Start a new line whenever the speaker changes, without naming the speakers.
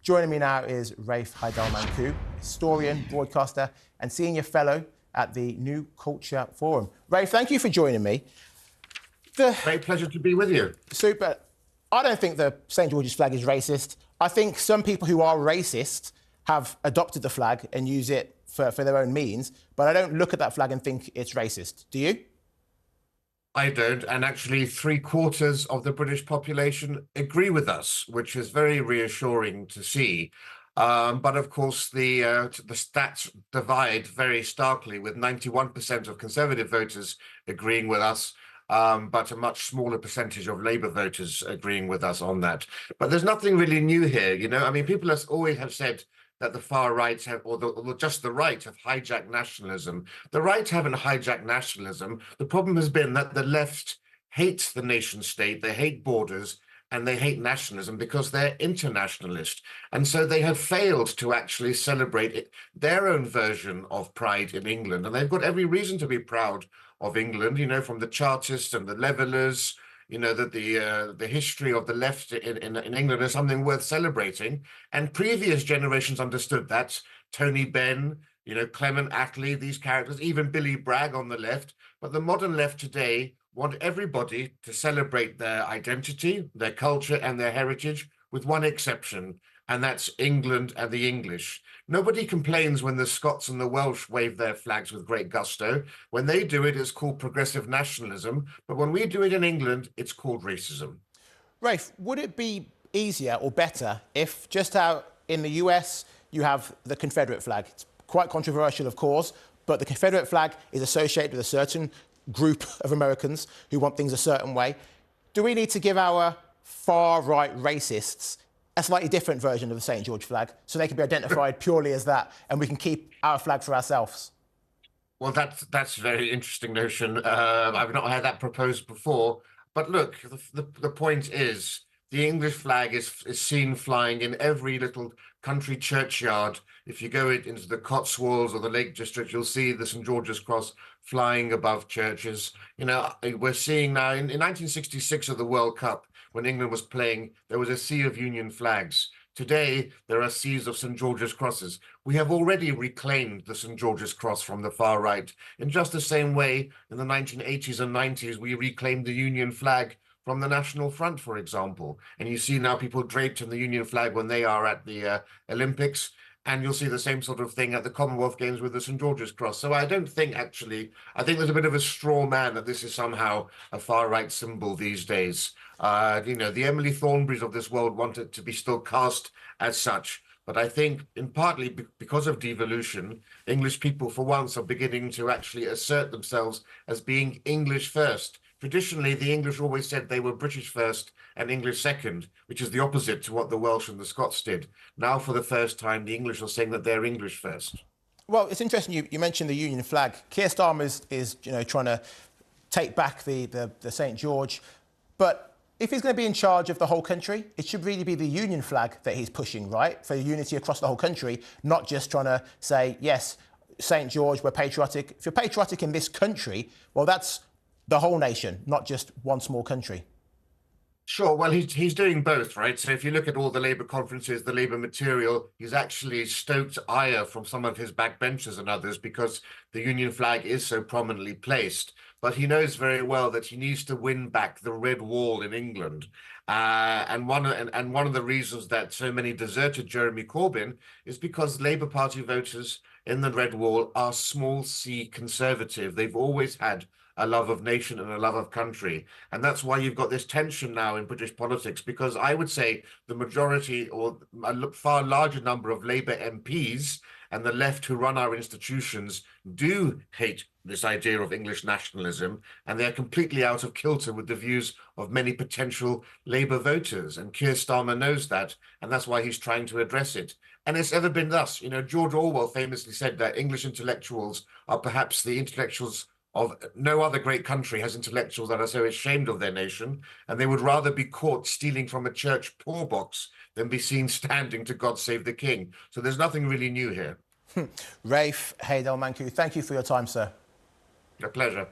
Joining me now is Rafe Heydel-Mankoo, historian, broadcaster and senior fellow at the New Culture Forum. Rafe, thank you for joining me.
Great pleasure to be with you.
Super. I don't think the St. George's flag is racist. I think some people who are racist have adopted the flag and use it for their own means, but I don't look at that flag and think it's racist. Do you?
I don't, and actually 3/4 of the British population agree with us, which is very reassuring to see. But of course, the stats divide very starkly, with 91% of Conservative voters agreeing with us, but a much smaller percentage of Labour voters agreeing with us on that. But there's nothing really new here, you know. I mean, people always have said that the far right have, or just the right have hijacked nationalism. The right haven't hijacked nationalism. The problem has been that the left hates the nation state, they hate borders, and they hate nationalism because they're internationalist. And so they have failed to actually celebrate their own version of pride in England. And they've got every reason to be proud of England, you know, from the Chartists and the Levellers, you know, that the history of the left in England is something worth celebrating. And previous generations understood that. Tony Benn, you know, Clement Attlee, these characters, even Billy Bragg on the left. But the modern left today want everybody to celebrate their identity, their culture, and their heritage, with one exception, and that's England and the English. Nobody complains when the Scots and the Welsh wave their flags with great gusto. When they do it, it's called progressive nationalism. But when we do it in England, it's called racism.
Rafe, would it be easier or better if, just how in the US you have the Confederate flag? It's quite controversial, of course, but the Confederate flag is associated with a certain group of Americans who want things a certain way. Do we need to give our far-right racists a slightly different version of the St. George flag so they can be identified purely as that and we can keep our flag for ourselves?
Well, that's a very interesting notion. I've not had that proposed before. But look, the point is, the English flag is seen flying in every little country churchyard. If you go into the Cotswolds or the Lake District, you'll see the St. George's Cross flying above churches. You know, we're seeing now, in 1966 of the World Cup, when England was playing, there was a sea of Union flags. Today, there are seas of St. George's crosses. We have already reclaimed the St. George's Cross from the far right. In just the same way, in the 1980s and 90s, we reclaimed the Union flag from the National Front, for example. And you see now people draped in the Union flag when they are at the Olympics. And you'll see the same sort of thing at the Commonwealth Games with the St. George's Cross. So I don't think, actually, I think there's a bit of a straw man that this is somehow a far-right symbol these days. You know, the Emily Thornberrys of this world want it to be still cast as such. But I think, in partly because of devolution, English people, for once, are beginning to actually assert themselves as being English first. Traditionally, the English always said they were British first and English second, which is the opposite to what the Welsh and the Scots did. Now, for the first time, the English are saying that they're English first.
Well, it's interesting you mentioned the Union flag. Keir Starmer is you know, trying to take back the St. George. But if he's going to be in charge of the whole country, it should really be the Union flag that he's pushing, right? For unity across the whole country, not just trying to say, yes, St. George, we're patriotic. If you're patriotic in this country, well, that's the whole nation, not just one small country.
Sure. Well, he's doing both, right? So if you look at all the Labour conferences, the Labour material, he's actually stoked ire from some of his backbenchers and others because the Union flag is so prominently placed. But he knows very well that he needs to win back the Red Wall in England. And one of the reasons that so many deserted Jeremy Corbyn is because Labour Party voters in the Red Wall are small c conservative. They've always had a love of nation and a love of country. And that's why you've got this tension now in British politics, because I would say the majority or a far larger number of Labour MPs and the left who run our institutions do hate this idea of English nationalism, and they're completely out of kilter with the views of many potential Labour voters. And Keir Starmer knows that, and that's why he's trying to address it. And it's ever been thus. You know, George Orwell famously said that English intellectuals are perhaps the intellectuals of no other great country has intellectuals that are so ashamed of their nation, and they would rather be caught stealing from a church poor box than be seen standing to God Save the King. So there's nothing really new here.
Rafe Heydel-Mankoo, thank you for your time, sir.
A pleasure.